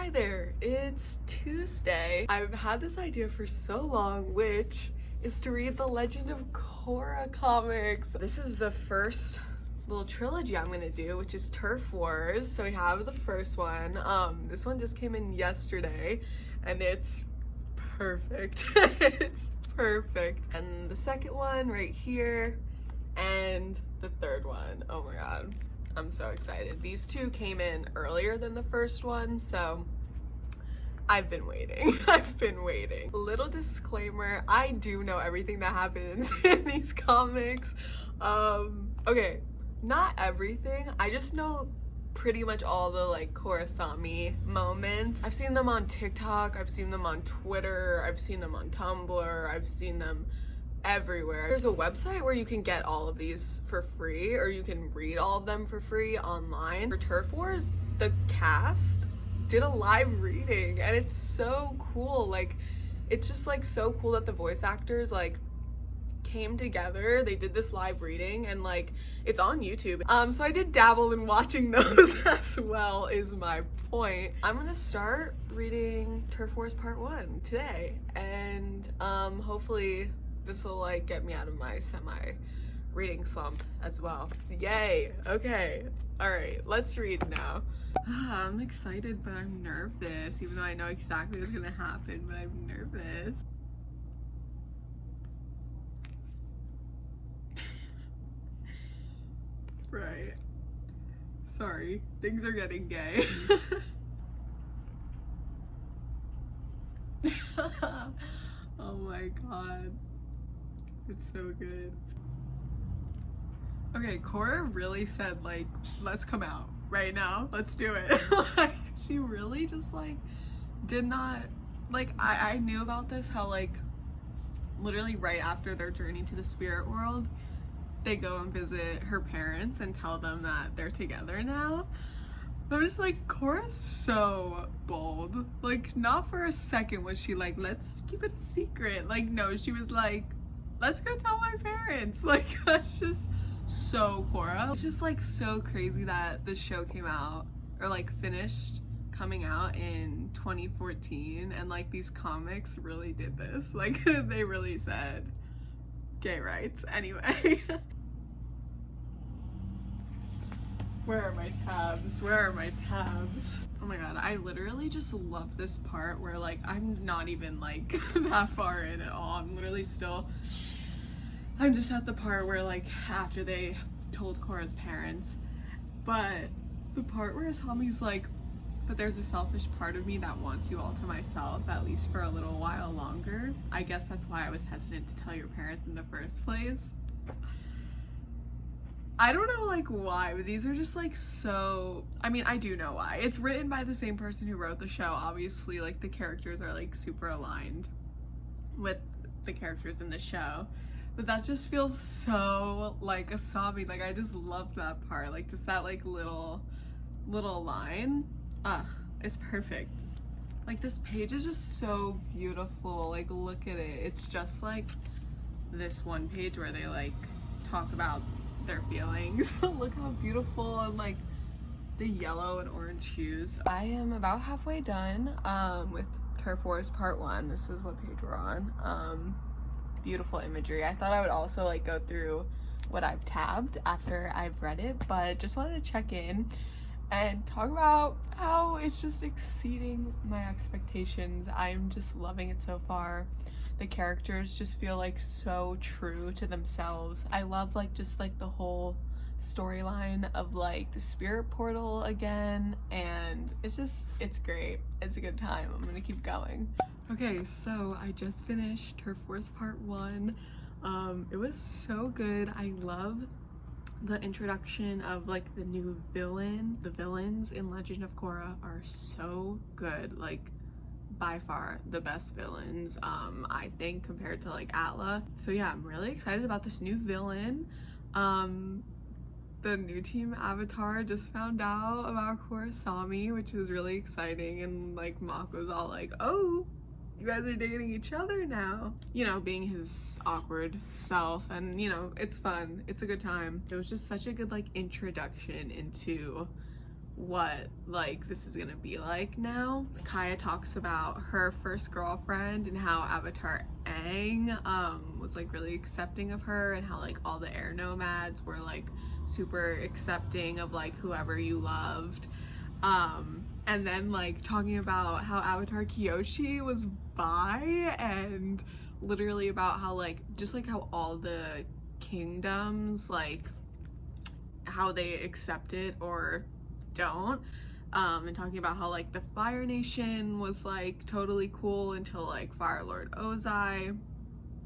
Hi there, it's Tuesday. I've had this idea for so long, which is to read the Legend of Korra comics. This is the first little trilogy I'm gonna do, which is Turf Wars. So we have the first one. This one just came in yesterday and it's perfect. It's perfect. And the second one right here, and the third one. Oh my god, I'm so excited. These two came in earlier than the first one, so I've been waiting. I've been waiting. Little disclaimer, I do know everything that happens in these comics. Okay, not everything. I just know pretty much all the like Korrasami moments. I've seen them on TikTok, I've seen them on Twitter, I've seen them on Tumblr, I've seen them everywhere. There's a website where you can get all of these for free, or you can read all of them for free online. For Turf Wars, the cast did a live reading and it's so cool. Like, it's just like so cool that the voice actors like came together. They did this live reading and like it's on YouTube. So I did dabble in watching those as well, is my point. I'm gonna start reading Turf Wars Part 1 today, and hopefully this will like get me out of my reading slump as well. Yay. Okay, all right, let's read now. I'm excited, but I'm nervous, even though I know exactly what's gonna happen, but I'm nervous. Right. Sorry, things are getting gay. Oh my god. It's so good. Okay, Korra really said like, let's come out right now. Let's do it. Like, she really just like did not, like, I knew about this, how like literally right after their journey to the spirit world, they go and visit her parents and tell them that they're together now. I'm just like, Korra's so bold. Like, not for a second was she like, let's keep it a secret. Like, no, she was like, let's go tell my parents. Like, that's just so Korra. It's just like so crazy that this show came out, or like finished coming out in 2014, and like these comics really did this. Like, they really said gay rights. Anyway. Where are my tabs? Where are my tabs? Oh my god, I literally just love this part where like I'm not even like that far in at all. I'm just at the part where like after they told Korra's parents, but the part where Asami's like, but there's a selfish part of me that wants you all to myself, at least for a little while longer. I guess that's why I was hesitant to tell your parents in the first place. I don't know like why, but these are just like so, I mean, I do know why. It's written by the same person who wrote the show. Obviously, like the characters are like super aligned with the characters in the show, but that just feels so like Asami. Like, I just love that part, like just that like little line. It's perfect. Like, this page is just so beautiful. Like, look at it. It's just like this one page where they like talk about their feelings. Look how beautiful, and like the yellow and orange hues. I am about halfway done with Turf Wars Part 1. This is what page we're on. Beautiful imagery. I thought I would also like go through what I've tabbed after I've read it, but just wanted to check in and talk about how it's just exceeding my expectations. I'm just loving it so far. The characters just feel like so true to themselves. I love like just like the whole storyline of like the spirit portal again, and it's great. It's a good time. I'm gonna keep going. Okay, so I just finished Turf Wars Part 1. It was so good. I love the introduction of like the new villain. The villains in Legend of Korra are so good. Like, by far the best villains, I think, compared to like Atla. So yeah, I'm really excited about this new villain. The new team avatar just found out about Korrasami, which is really exciting, and like Mako's all like, oh, you guys are dating each other now, you know, being his awkward self, and you know, it's fun, it's a good time. It was just such a good like introduction into what like this is gonna be like now. Kaya talks about her first girlfriend and how Avatar Aang was like really accepting of her, and how like all the air nomads were like super accepting of like whoever you loved. And then like talking about how Avatar Kyoshi was bi, and literally about how like just like how all the kingdoms, like how they accept it or don't, and talking about how like the Fire Nation was like totally cool until like Fire Lord Ozai.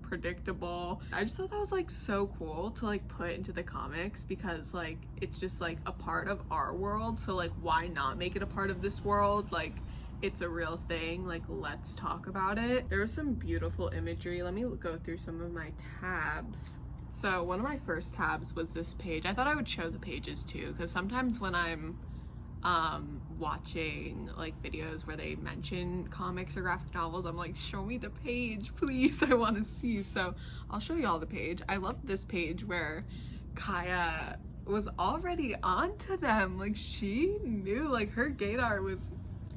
Predictable. I just thought that was like so cool to like put into the comics, because like it's just like a part of our world, so like why not make it a part of this world? Like it's a real thing, like let's talk about it. There was some beautiful imagery. Let me go through some of my tabs. So one of my first tabs was this page. I thought I would show the pages too, because sometimes when I'm watching like videos where they mention comics or graphic novels, I'm like, show me the page please, I want to see. So I'll show you all the page. I love this page where Kaya was already onto them. Like she knew, like her gaydar was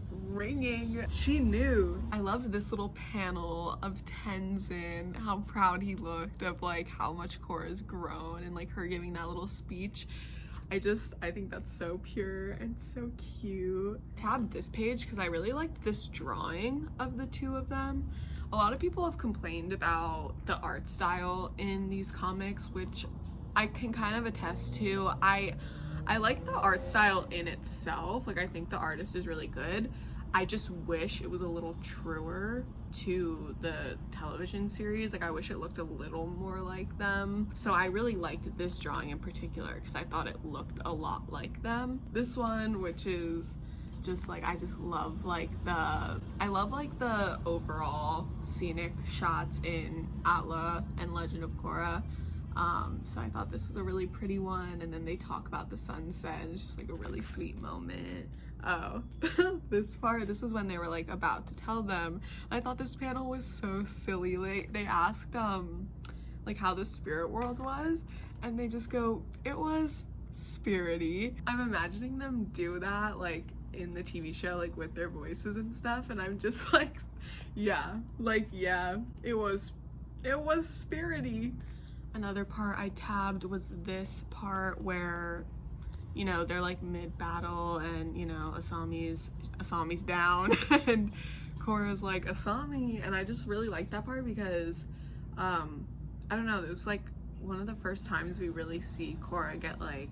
ringing. She knew. I love this little panel of Tenzin, how proud he looked of like how much Korra's grown, and like her giving that little speech. I think that's so pure and so cute. Tabbed this page because I really liked this drawing of the two of them. A lot of people have complained about the art style in these comics, which I can kind of attest to. I like the art style in itself. Like I think the artist is really good. I just wish it was a little truer to the television series. Like I wish it looked a little more like them. So I really liked this drawing in particular because I thought it looked a lot like them. This one, which is just like, I just love like the overall scenic shots in Atla and Legend of Korra. So I thought this was a really pretty one, and then they talk about the sunset, and it's just like a really sweet moment. Oh, this was when they were like about to tell them. I thought this panel was so silly. They asked like how the spirit world was, and they just go, it was spirity. I'm imagining them do that like in the TV show, like with their voices and stuff, and I'm just like, yeah, it was spirity. Another part I tabbed was this part where, you know, they're like mid-battle, and you know, Asami's down and Korra's like, Asami, and I just really liked that part because I don't know, it was like one of the first times we really see Korra get like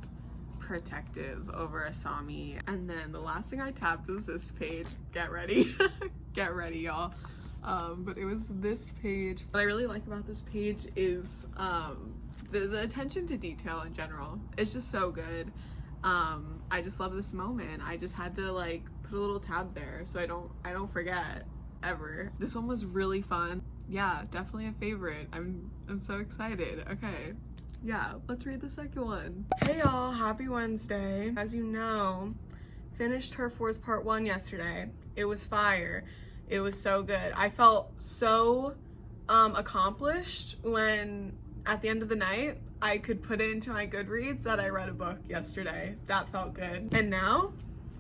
protective over Asami. And then the last thing I tabbed was this page. Get ready. Get ready, y'all. But it was this page. What I really like about this page is the attention to detail in general. It's just so good. I just love this moment. I just had to like put a little tab there so I don't forget ever. This one was really fun. Yeah, definitely a favorite. I'm so excited. Okay, yeah, let's read the second one. Hey y'all, happy Wednesday. As you know, finished Her Force Part 1 yesterday. It was fire. It was so good. I felt so accomplished when at the end of the night I could put it into my Goodreads that I read a book yesterday. That felt good. And now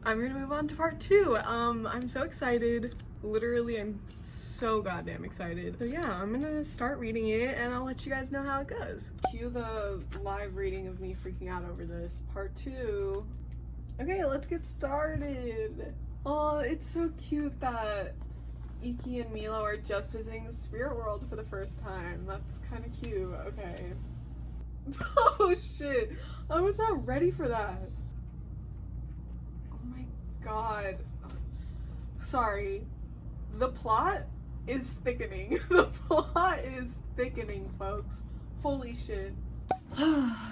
I'm gonna move on to part 2. I'm so excited. Literally, I'm so goddamn excited. So yeah, I'm gonna start reading it and I'll let you guys know how it goes. Cue the live reading of me freaking out over this. Part 2. Okay, let's get started. Oh, it's so cute that Iki and Milo are just visiting the spirit world for the first time. That's kind of cute. Okay. Oh shit, I was not ready for that. Oh my god. Sorry. The plot is thickening. The plot is thickening, folks. Holy shit.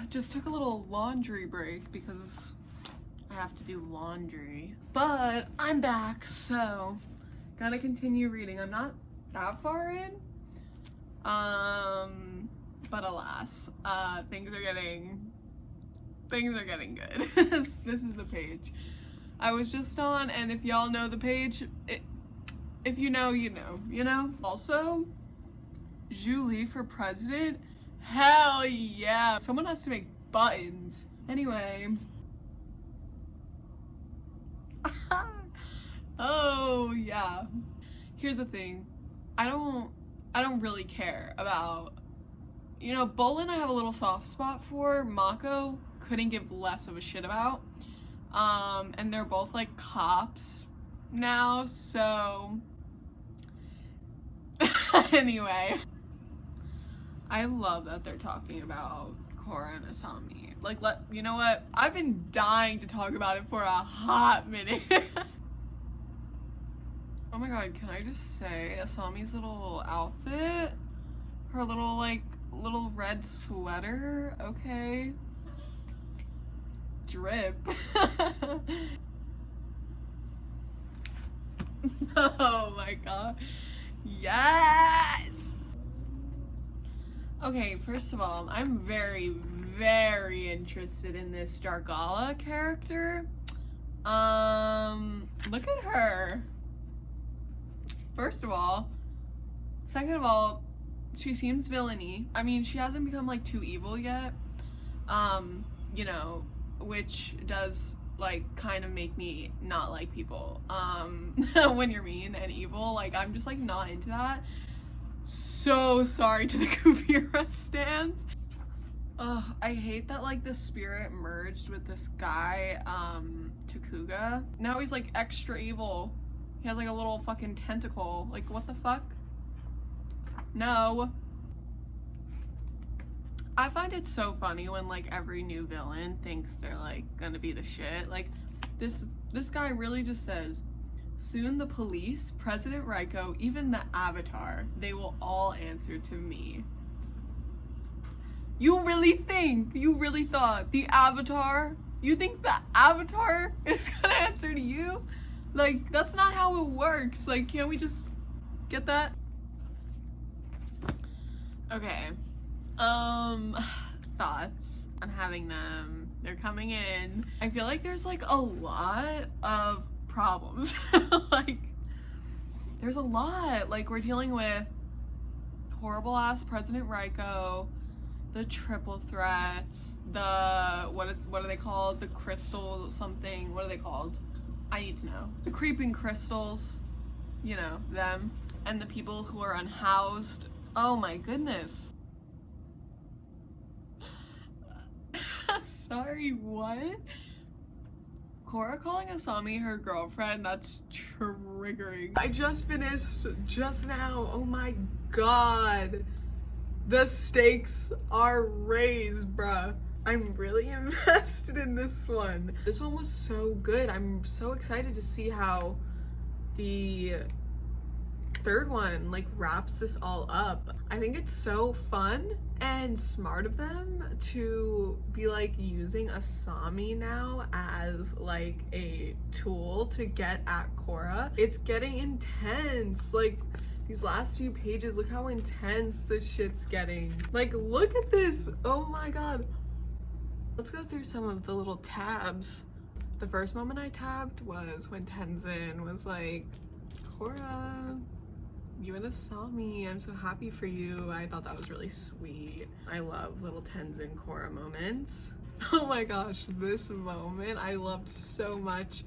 Just took a little laundry break because I have to do laundry. But I'm back, so gotta continue reading. I'm not that far in. But alas, things are getting good. This is the page I was just on, and if y'all know the page, if you know, you know, you know? Also, Julie for president? Hell yeah! Someone has to make buttons. Anyway. Oh yeah. Here's the thing. I don't really care about, you know, Bolin I have a little soft spot for. Mako couldn't give less of a shit about. And they're both like cops now, so anyway. I love that they're talking about Korra and Asami. Like, you know what? I've been dying to talk about it for a hot minute. Oh my god, can I just say Asami's little outfit? Her little red sweater, okay. Drip. Oh my god. Yes! Okay, first of all, I'm very, very interested in this Dargala character. Look at her. First of all. Second of all, she seems villainy. I mean, she hasn't become like too evil yet. You know, which does like kind of make me not like people. When you're mean and evil, like I'm just like not into that. So sorry to the Kuvira stans. Ugh, I hate that like the spirit merged with this guy, Takuga. Now he's like extra evil. He has like a little fucking tentacle. Like what the fuck? No. I find it so funny when like every new villain thinks they're like gonna be the shit. Like this guy really just says, soon the police, President Raiko, even the Avatar, they will all answer to me. You really thought the Avatar? You think the Avatar is gonna answer to you? Like, that's not how it works. Like, can't we just get that? Okay. Thoughts. I'm having them. They're coming in. I feel like there's like a lot of problems. Like, there's a lot. Like, we're dealing with horrible ass President Raiko, the triple threats, the what are they called? The crystal something. What are they called? I need to know. The creeping crystals, you know, them, and the people who are unhoused. Oh my goodness. Sorry, what? Korra calling Asami her girlfriend, that's triggering. I just finished just now. Oh my god. The stakes are raised, bruh. I'm really invested in this one. This one was so good. I'm so excited to see how the third one like wraps this all up. I think it's so fun and smart of them to be like using Asami now as like a tool to get at Korra. It's getting intense. Like these last few pages, look how intense this shit's getting. Like look at this. Oh my god. Let's go through some of the little tabs. The first moment I tabbed was when Tenzin was like, Korra, you and Asami, I'm so happy for you. I thought that was really sweet. I love little Tenzin Korra moments. Oh my gosh, this moment I loved so much.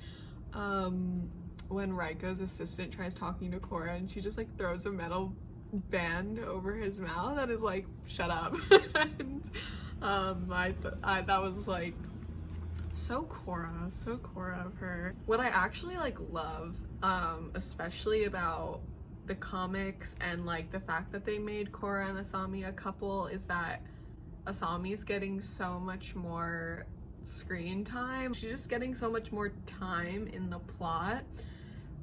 When Raiko's assistant tries talking to Korra and she just like throws a metal band over his mouth and is like, shut up. And that was like so Korra of her. What I actually like love, especially about the comics and like the fact that they made Korra and Asami a couple, is that Asami's getting so much more screen time. She's just getting so much more time in the plot,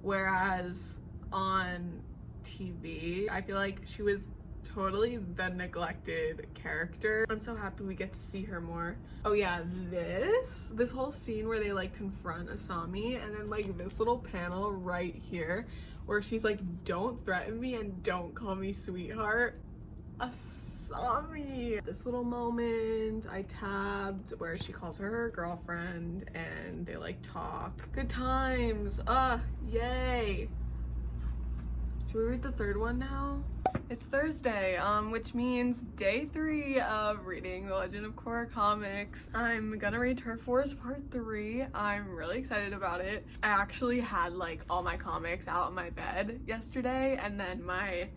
whereas on TV I feel like she was totally the neglected character. I'm so happy we get to see her more. Oh yeah, this whole scene where they like confront Asami, and then like this little panel right here where she's like, don't threaten me and don't call me sweetheart. Asami! This little moment I tabbed where she calls her girlfriend and they like talk. Good times. Yay. Should we read the third one now? It's Thursday, which means day 3 of reading the Legend of Korra comics. I'm gonna read Turf Wars Part 3. I'm really excited about it. I actually had like all my comics out on my bed yesterday, and then my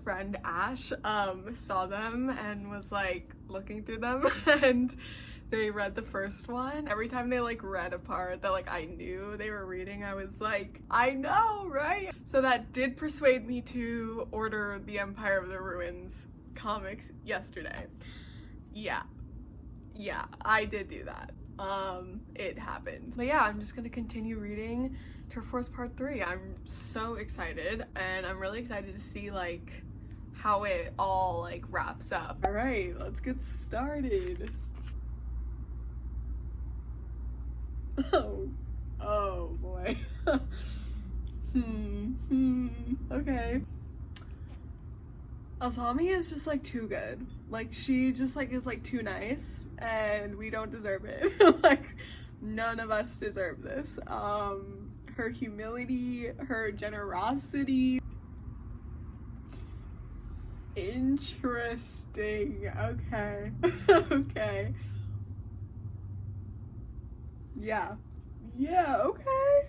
friend Ash saw them and was like looking through them and they read the first one. Every time they like read a part that like I knew they were reading, I was like, I know, right? So that did persuade me to order the Empire of the Ruins comics yesterday. Yeah, I did do that. It happened. But yeah, I'm just gonna continue reading Turf Wars Part 3. I'm so excited, and I'm really excited to see like how it all like wraps up. All right, let's get started. Oh boy. Okay. Asami is just like too good. Like she just like is like too nice, and we don't deserve it. Like none of us deserve this. Her humility, her generosity. Interesting. Okay. Okay. Yeah, okay.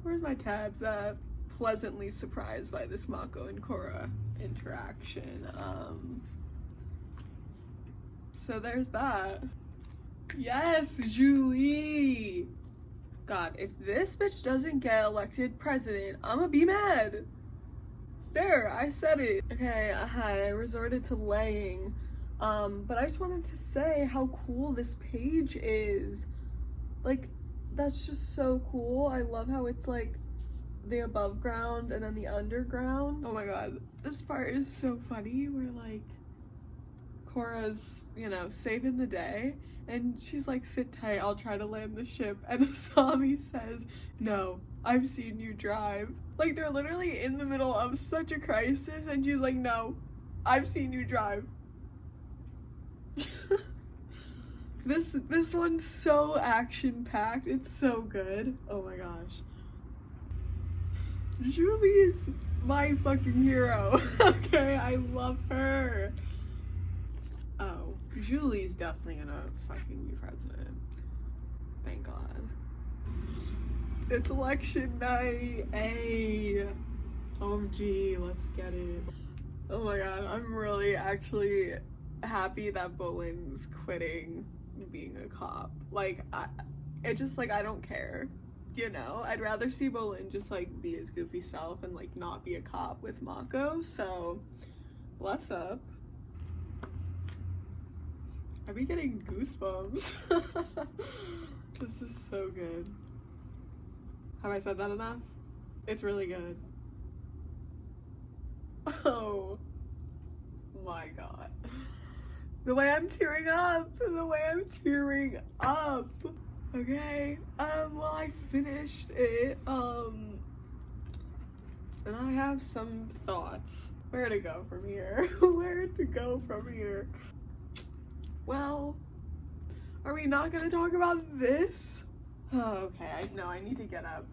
Where's my tabs at? Pleasantly surprised by this Mako and Korra interaction. So there's that. Yes, Julie! God, if this bitch doesn't get elected president, I'ma be mad. There, I said it. Okay, I resorted to laying. But I just wanted to say how cool this page is. Like, that's just so cool. I love how it's like the above ground and then the underground. Oh my god, this part is so funny where like Korra's, you know, saving the day and she's like, sit tight, I'll try to land the ship, and Asami says, no, I've seen you drive. Like they're literally in the middle of such a crisis and she's like, no, I've seen you drive. This one's so action-packed. It's so good. Oh my gosh. Julie is my fucking hero. Okay, I love her. Oh, Julie's definitely gonna fucking be president. Thank God. It's election night. Hey. OMG, let's get it. Oh my god, I'm really actually happy that Bolin's quitting being a cop. Like, it just like, I don't care, you know? I'd rather see Bolin just like be his goofy self and like not be a cop with Mako, so bless up. I'd be getting goosebumps. This is so good. Have I said that enough? It's really good. Oh my god. The way I'm tearing up! Okay, well I finished it, and I have some thoughts. Where to go from here? Well, are we not gonna talk about this? Oh, okay, I need to get up.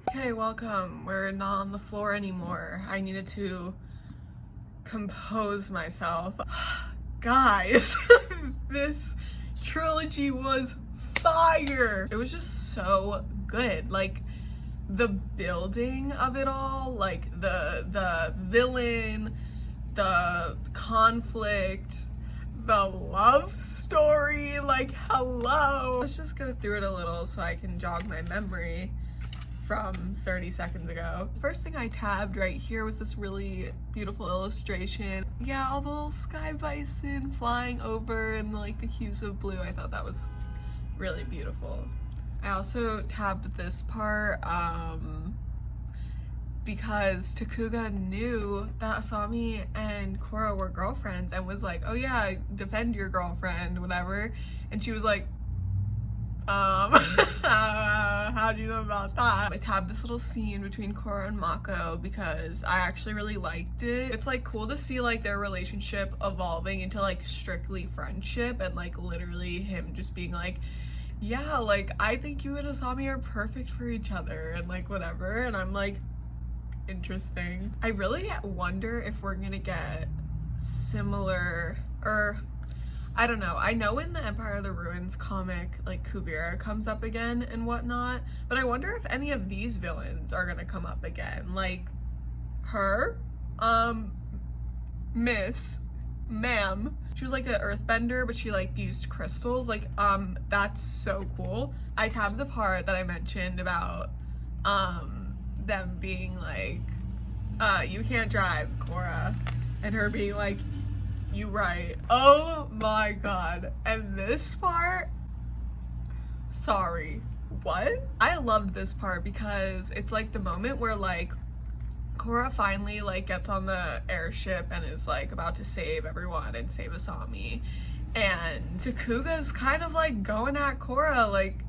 Okay, welcome. We're not on the floor anymore. I needed to compose myself. Guys, this trilogy was fire. It was just so good. Like the building of it all, like the villain, the conflict, the love story, like hello. Let's just go through it a little so I can jog my memory from 30 seconds ago. First thing I tabbed right here was this really beautiful illustration. Yeah, all the little sky bison flying over and like the hues of blue. I thought that was really beautiful. I also tabbed this part because Takuga knew that Asami and Korra were girlfriends and was like, oh yeah, defend your girlfriend, whatever. And she was like, how do you know about that? I tabbed this little scene between Korra and Mako because I actually really liked it. It's like cool to see like their relationship evolving into like strictly friendship and like literally him just being like, yeah, like I think you and Asami are perfect for each other and like whatever. And I'm like, interesting. I really wonder if we're gonna get similar, or I don't know. I know in the Empire of the Ruins comic, like Kuvira comes up again and whatnot, but I wonder if any of these villains are gonna come up again. Like her, Ma'am. She was like an earthbender, but she like used crystals. Like, that's so cool. I tabbed the part that I mentioned about them being like, you can't drive, Korra, and her being like, you right. Oh my god. And this part, sorry, what? I loved this part because it's like the moment where like Korra finally like gets on the airship and is like about to save everyone and save Asami, and Takuga's kind of like going at Korra. Like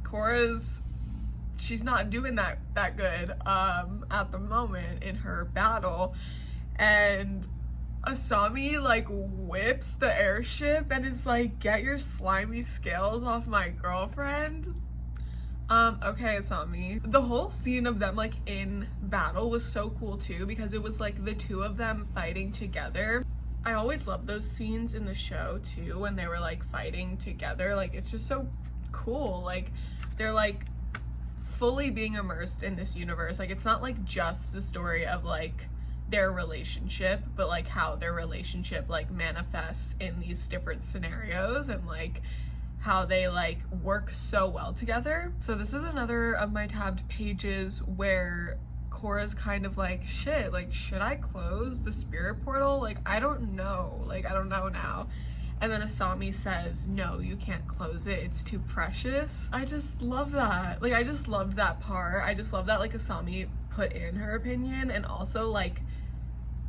she's not doing that good at the moment in her battle, and Asami like whips the airship and is like, get your slimy scales off my girlfriend. Okay, Asami. The whole scene of them like in battle was so cool too, because it was like the two of them fighting together. I always love those scenes in the show too, when they were like fighting together. Like, it's just so cool. Like, they're like fully being immersed in this universe. Like, it's not like just the story of like their relationship, but like how their relationship like manifests in these different scenarios, and like how they like work so well together. So this is another of my tabbed pages where Korra's kind of like, shit, like, should I close the spirit portal? Like, I don't know. Like, I don't know now. And then Asami says, no, you can't close it. It's too precious. I just love that. Like, I just loved that part. I just love that, like, Asami put in her opinion, and also, like,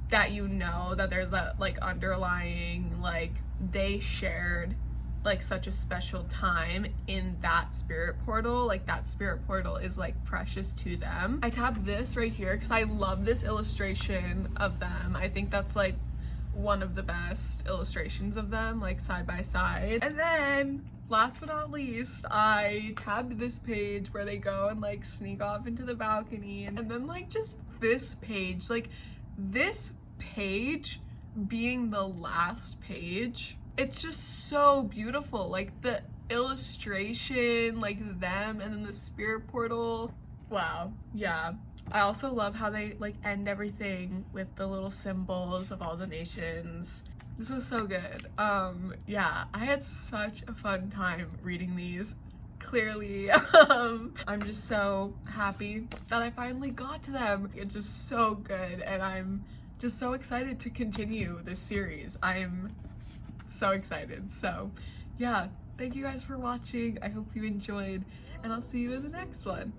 that you know that there's that, like, underlying, like, they shared like such a special time in that spirit portal. Like, that spirit portal is like precious to them. I tabbed this right here because I love this illustration of them. I think that's like one of the best illustrations of them, like side by side. And then last but not least, I tabbed this page where they go and like sneak off into the balcony, and then like just this page, like this page being the last page, it's just so beautiful. Like the illustration, like them, and then the spirit portal. Wow. Yeah. I also love how they like end everything with the little symbols of all the nations. This was so good. Yeah, I had such a fun time reading these. Clearly, I'm just so happy that I finally got to them. It's just so good, and I'm just so excited to continue this series. I'm so excited. So yeah, thank you guys for watching. I hope you enjoyed, and I'll see you in the next one.